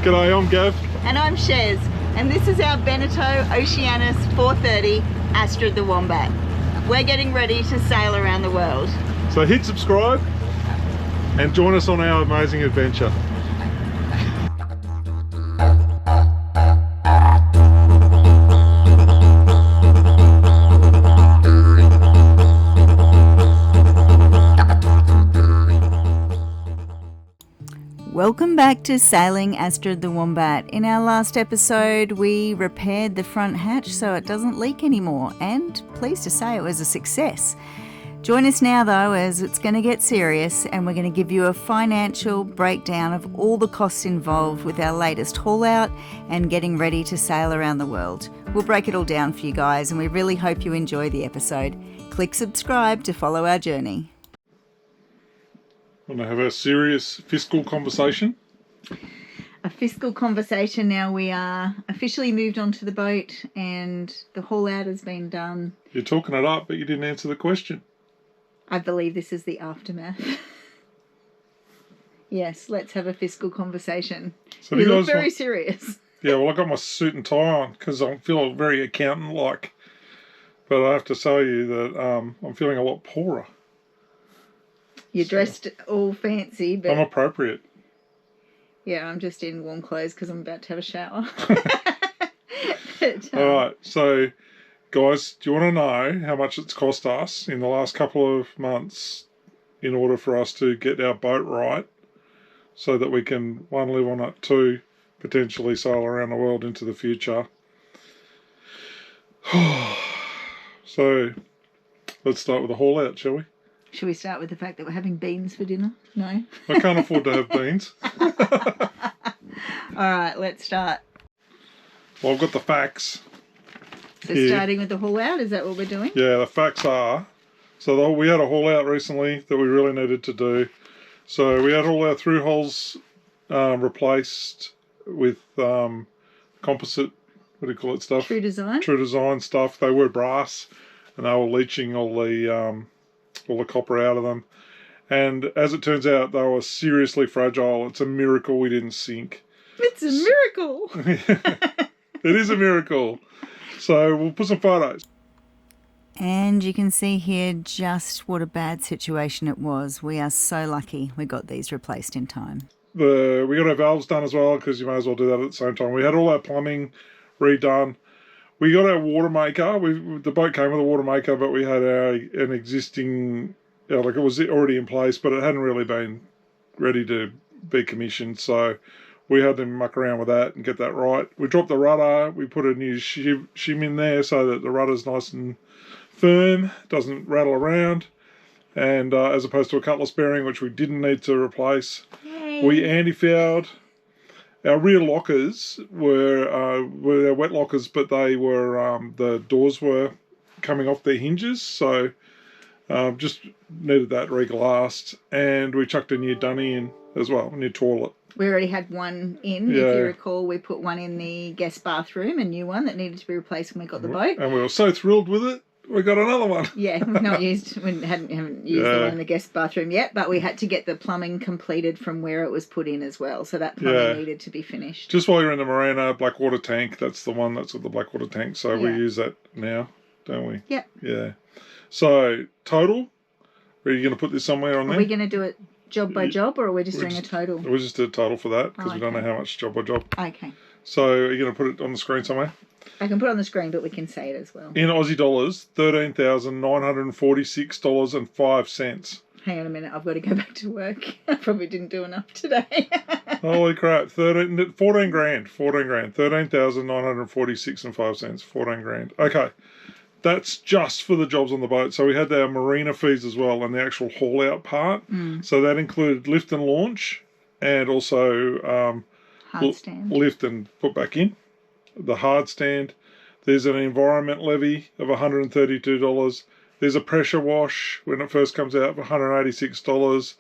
G'day, I'm Gav. And I'm Shez, and this is our Beneteau Oceanis 430 Astrid the Wombat. We're getting ready to sail around the world. So hit subscribe and join us on our amazing adventure. Welcome back to Sailing Astrid the Wombat. In our last episode, we repaired the front hatch so it doesn't leak anymore, and pleased to say it was a success. Join us now though, as it's going to get serious, and we're going to give you a financial breakdown of all the costs involved with our latest haul out and getting ready to sail around the world. We'll break it all down for you guys, and we really hope you enjoy the episode. Click subscribe to follow our journey. Want to have a serious fiscal conversation? A fiscal conversation now. We are officially moved onto the boat and the haul out has been done. You're talking it up, but you didn't answer the question. I believe this is the aftermath. Yes, let's have a fiscal conversation. So you look very serious. Yeah, well, I got my suit and tie on because I feel very accountant-like. But I have to tell you that I'm feeling a lot poorer. You're dressed all fancy, but... I'm appropriate. Yeah, I'm just in warm clothes because I'm about to have a shower. Alright, so guys, do you want to know how much it's cost us in the last couple of months in order for us to get our boat right so that we can, one, live on it, two, potentially sail around the world into the future? So, let's start with the haul out, shall we? Should we start with the fact that we're having beans for dinner? No? I can't afford to have beans. Alright, let's start. Well, I've got the facts. So starting with the haul out, is that what we're doing? Yeah, the facts are, so we had a haul out recently that we really needed to do. So we had all our through holes replaced with composite, what do you call it, stuff? True design. True design stuff. They were brass and they were leaching all the copper out of them. And as it turns out, they were seriously fragile. It's a miracle we didn't sink. It's a miracle. It is a miracle. So we'll put some photos. And you can see here just what a bad situation it was. We are so lucky we got these replaced in time. We got our valves done as well, because you may as well do that at the same time. We had all our plumbing redone. We got our water maker. The boat came with a water maker, but we had an existing, like it was already in place, but it hadn't really been ready to be commissioned. So we had to muck around with that and get that right. We dropped the rudder. We put a new shim in there so that the rudder's nice and firm, doesn't rattle around, and as opposed to a cutlass bearing, which we didn't need to replace. Yay. We anti-fouled. Our rear lockers were our wet lockers, but they were the doors were coming off their hinges, so just needed that reglassed. And we chucked a new dunny in as well, a new toilet. We already had one in. Yeah. If you recall, we put one in the guest bathroom, a new one that needed to be replaced when we got the boat. And we were so thrilled with it, we got another one. Yeah, we've not used, we haven't used the one in the guest bathroom yet, but we had to get the plumbing completed from where it was put in as well. So that plumbing needed to be finished. Just while you're in the Marina, Blackwater tank, that's the one that's with the Blackwater tank. So we use that now, don't we? Yep. Yeah. So total, are you going to put this somewhere on there? Are we going to do it job by job, or are we just doing a total? We'll just do a total for that, because we don't know how much job by job. Okay. So are you going to put it on the screen somewhere? I can put it on the screen, but we can say it as well. In Aussie dollars, $13,946.05. Hang on a minute, I've got to go back to work. I probably didn't do enough today. Holy crap, 14 grand. 13,946.05. 14 grand. Okay. That's just for the jobs on the boat. So we had our Marina Fees as well, and the actual haul out part. So that included lift and launch, and also hard stand. Lift and put back in. The hard stand. There's an environment levy of $132. There's a pressure wash when it first comes out for $186.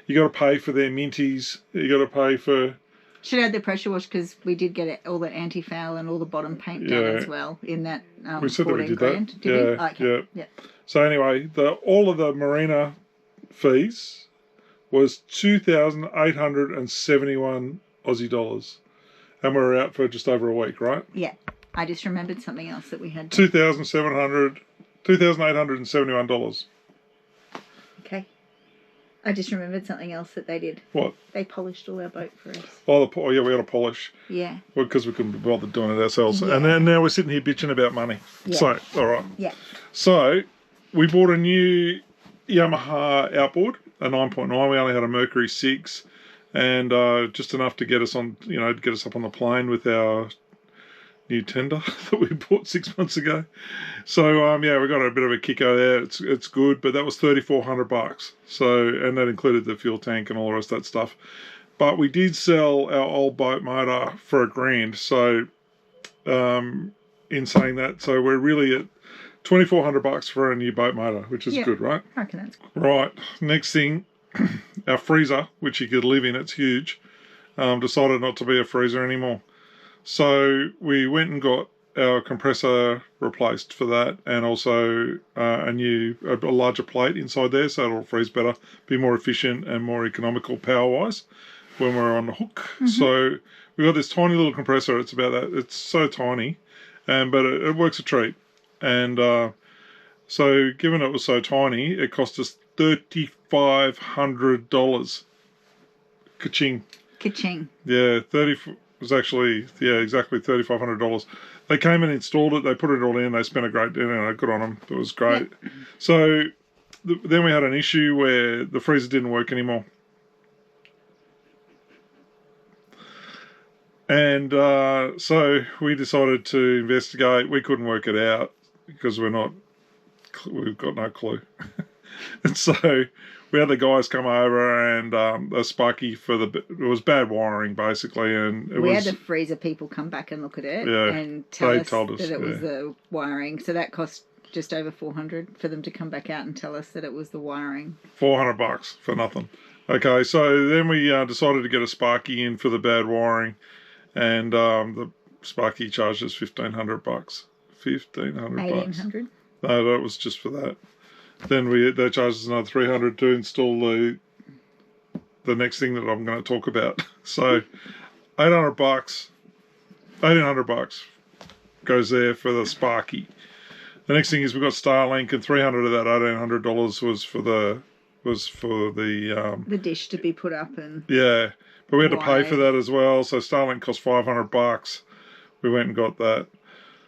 You got to pay for their minties. You got to pay for... Should add the pressure wash, because we did get all the anti-foul and all the bottom paint done as well in that we said that we did grand. that. Did we? Okay. Yeah. So anyway, all of the Marina Fees was 2,871 Aussie dollars. And we were out for just over a week, right? Yeah. I just remembered something else that we had. $2,871. Okay. I just remembered something else that they did. What? They polished all our boat for us. Oh, yeah, we got to polish. Yeah. Well, because we couldn't be bothered doing it ourselves. Yeah. And then now we're sitting here bitching about money. Yeah. So, all right. Yeah. So, we bought a new Yamaha Outboard, a 9.9. We only had a Mercury 6, and just enough to get us on, to get us up on the plane with our new tender that we bought 6 months ago. So we got a bit of a kicker there. It's good, but that was $3,400. So, and that included the fuel tank and all the rest of that stuff. But we did sell our old boat motor for $1,000. So in saying that, so we're really at $2,400 for a new boat motor, which is good, right? I reckon that's good. Right. Next thing, our freezer, which you could live in, it's huge, decided not to be a freezer anymore. So we went and got our compressor replaced for that, and also a larger plate inside there, so it'll freeze better, be more efficient and more economical power-wise when we're on the hook. Mm-hmm. So we got this tiny little compressor. It's about that. It's so tiny, but it works a treat. And so given it was so tiny, it cost us $3,500. Ka-ching. Ka-ching. Yeah, exactly $3,500. They came and installed it. They put it all in. They spent a great dinner. Good on them. It was great. Yeah. So then we had an issue where the freezer didn't work anymore. And so we decided to investigate. We couldn't work it out because we've got no clue. And so we had the guys come over, and a sparky it was bad wiring basically, and we had the freezer people come back and look at it, and tell us that it was the wiring. So that cost just over $400 for them to come back out and tell us that it was the wiring. $400 for nothing. Okay, so then we decided to get a sparky in for the bad wiring, and the sparky charged us $1,500. $1,500. No, that was just for that. Then they charged us another $300 to install the next thing that I'm going to talk about. So $1,800 goes there for the sparky. The next thing is we've got Starlink, and $300 of that $1,800 was for the dish to be put up, and but we had to pay for that as well. So Starlink cost $500. We went and got that.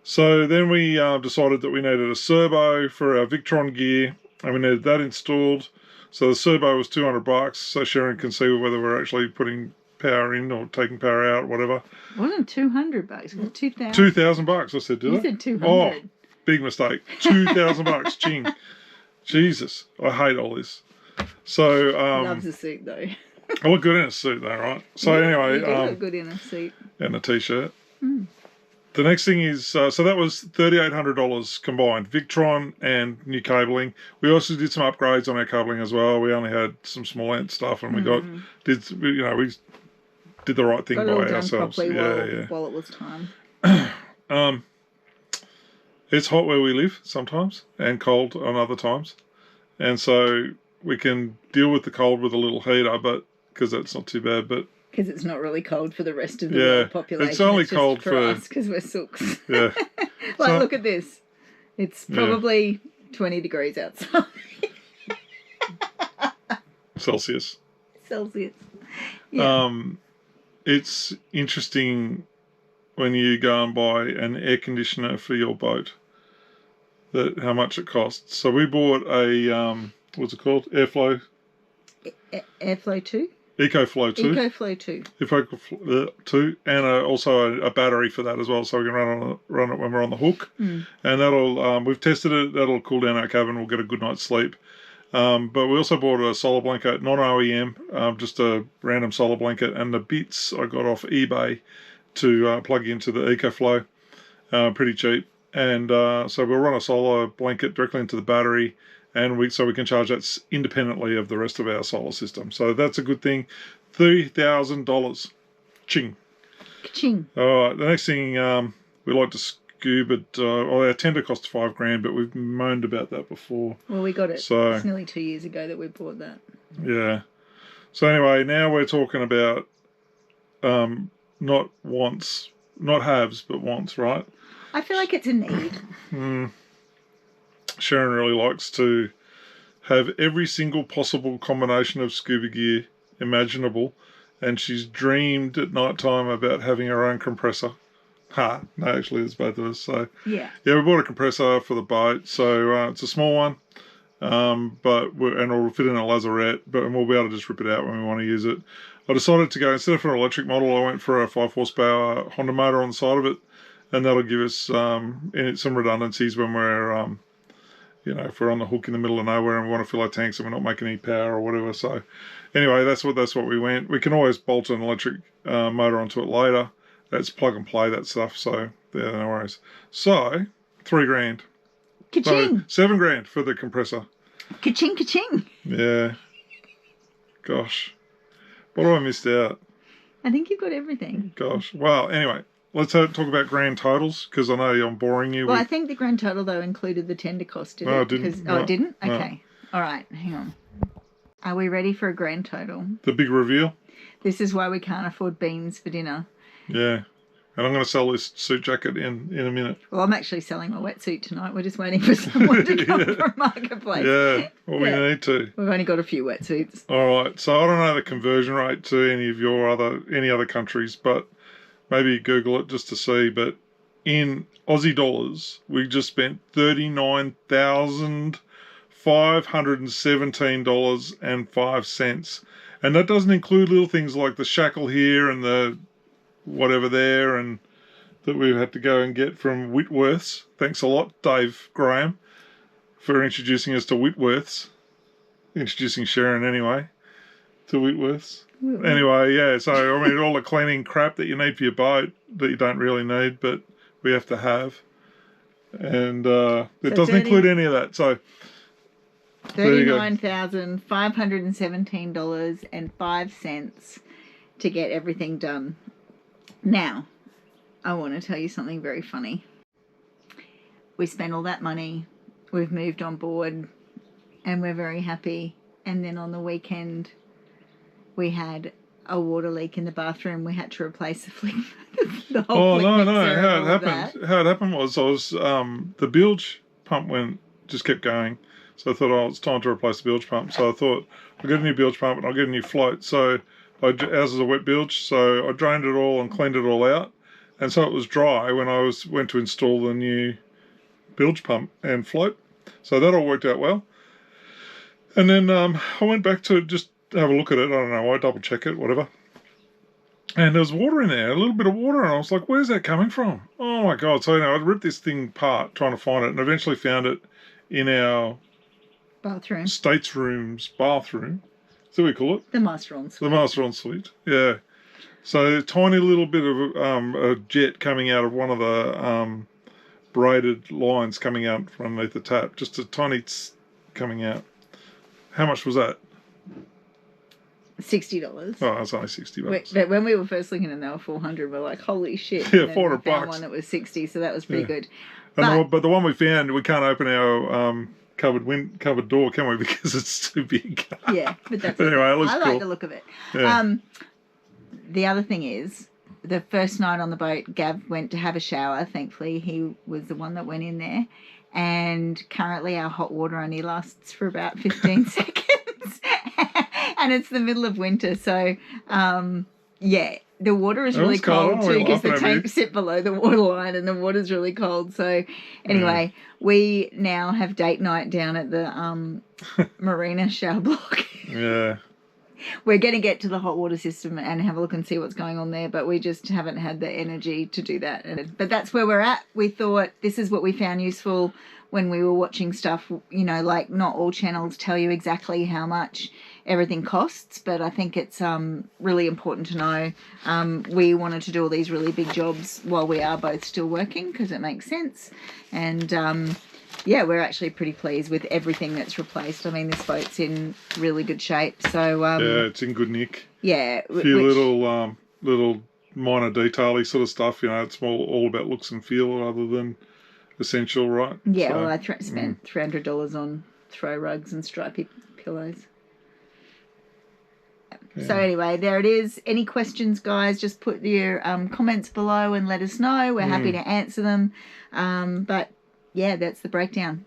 So then we decided that we needed a servo for our Victron gear, and we needed that installed. So the servo was $200, so Sharon can see whether we're actually putting power in or taking power out, or whatever. It wasn't $200, it was $2,000. $2,000, I said, did I? You said $200. Oh, big mistake. $2,000, ching. Jesus, I hate all this. So loves a suit though. I look good in a suit though, right? So anyway, you do look good in a suit and a t-shirt. The next thing is, so that was $3,800 combined, Victron and new cabling. We also did some upgrades on our cabling as well. We only had some small ant stuff, and we did the right thing by ourselves. While it was time. It's hot where we live sometimes, and cold on other times, and so we can deal with the cold with a little heater, but because that's not too bad, but. Because it's not really cold for the rest of the world population. It's only cold for us because we're sooks. Yeah. Look at this. It's probably 20 degrees outside. Celsius. Yeah. It's interesting when you go and buy an air conditioner for your boat, how much it costs. So we bought a, what's it called? Airflow 2? EcoFlow 2. EcoFlow 2, and also a battery for that as well, so we can run it when we're on the hook. And that'll we've tested it. That'll cool down our cabin. We'll get a good night's sleep. But we also bought a solar blanket, non-OEM, just a random solar blanket, and the bits I got off eBay to plug into the EcoFlow, pretty cheap. And so we'll run a solar blanket directly into the battery, and so we can charge that independently of the rest of our solar system. So that's a good thing. $3,000. Ching. Ka-ching. All right, the next thing, we like to scuba. Our tender cost $5,000, but we've moaned about that before. Well, we got it. So, it's nearly 2 years ago that we bought that. Yeah. So anyway, now we're talking about not wants, not haves, but wants, right? I feel like it's a need. Sharon really likes to have every single possible combination of scuba gear imaginable, and she's dreamed at night time about having her own compressor. No, actually, it's both of us. So yeah, we bought a compressor for the boat. So it's a small one, but it'll fit in a lazarette, but we'll be able to just rip it out when we want to use it. I decided to go, instead of for an electric model, I went for a 5 horsepower Honda motor on the side of it, and that'll give us some redundancies when we're if we're on the hook in the middle of nowhere and we want to fill our tanks and we're not making any power or whatever. So anyway, that's what we went. We can always bolt an electric motor onto it later. That's plug and play, that stuff. So yeah, no worries. So $3,000. Ka-ching! So $7,000 for the compressor. Ka-ching, ka-ching. Yeah. Gosh. What have I missed out? I think you've got everything. Gosh. Well, anyway. Let's talk about grand totals, because I know I'm boring you. Well, I think the grand total, though, included the tender cost, did it? No, it didn't. It didn't? No. Okay. All right, hang on. Are we ready for a grand total? The big reveal? This is why we can't afford beans for dinner. Yeah. And I'm going to sell this suit jacket in a minute. Well, I'm actually selling my wetsuit tonight. We're just waiting for someone to come from Marketplace. Yeah, well, we need to. We've only got a few wetsuits. All right, so I don't know the conversion rate to any other countries, but maybe Google it just to see. But in Aussie dollars, we just spent $39,517.05. And that doesn't include little things like the shackle here and the whatever there, and that we've had to go and get from Whitworth's. Thanks a lot, Dave Graham, for introducing us to Whitworth's. Introducing Sharon anyway to Whitworth's. Anyway, yeah, so I mean all the cleaning crap that you need for your boat that you don't really need, but we have to have. And it doesn't include any of that. So $39,517.05 to get everything done. Now, I want to tell you something very funny. We spent all that money, we've moved on board, and we're very happy. And then on the weekend, we had a water leak in the bathroom. We had to replace the flick. The whole no. How it happened was the bilge pump just kept going. So I thought, it's time to replace the bilge pump. So I thought, I'll get a new bilge pump and I'll get a new float. So ours is a wet bilge, so I drained it all and cleaned it all out, and so it was dry when I went to install the new bilge pump and float. So that all worked out well. And then I went back to just have a look at it. I don't know, I double check it, whatever. And there was water in there, a little bit of water, and I was like, where's that coming from? Oh my God. So I ripped this thing apart trying to find it, and eventually found it in our bathroom. Stateroom's bathroom. So we call it? The master ensuite. The master ensuite, yeah. So a tiny little bit of a jet coming out of one of the braided lines coming out from underneath the tap. Just a tiny coming out. How much was that? $60. Oh, that's only $60. But when we were first looking at them, they were $400. We're like, holy shit. Yeah, $400. We found one that was $60, so that was pretty good. But the one we found, we can't open our covered door, can we? Because it's too big. Yeah, but that's anyway, it looks cool. I like the look of it. Yeah. The other thing is, the first night on the boat, Gav went to have a shower. Thankfully, he was the one that went in there. And currently our hot water only lasts for about 15 seconds. And it's the middle of winter, so yeah, the water is really cold too, because the tanks sit below the water line and the water's really cold. So anyway, we now have date night down at the Marina shower block. Yeah. We're going to get to the hot water system and have a look and see what's going on there, but we just haven't had the energy to do that. But that's where we're at. We thought this is what we found useful when we were watching stuff, you know, like not all channels tell you exactly how much everything costs, but I think it's really important to know. We wanted to do all these really big jobs while we are both still working because it makes sense. And yeah, we're actually pretty pleased with everything that's replaced. I mean, this boat's in really good shape. So yeah, it's in good nick. Yeah, a few little minor detail-y sort of stuff. You know, it's all about looks and feel rather than essential, right? Yeah, so, well, I spent $300 on throw rugs and stripy pillows. So anyway, there it is. Any questions, guys, just put your comments below and let us know. We're happy to answer them. But yeah, that's the breakdown.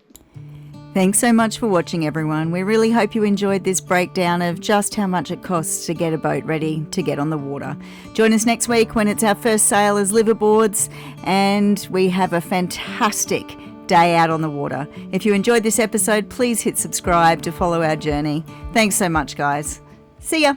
Thanks so much for watching, everyone. We really hope you enjoyed this breakdown of just how much it costs to get a boat ready to get on the water. Join us next week when it's our first sail as liveaboards and we have a fantastic day out on the water. If you enjoyed this episode, please hit subscribe to follow our journey. Thanks so much, guys. See ya.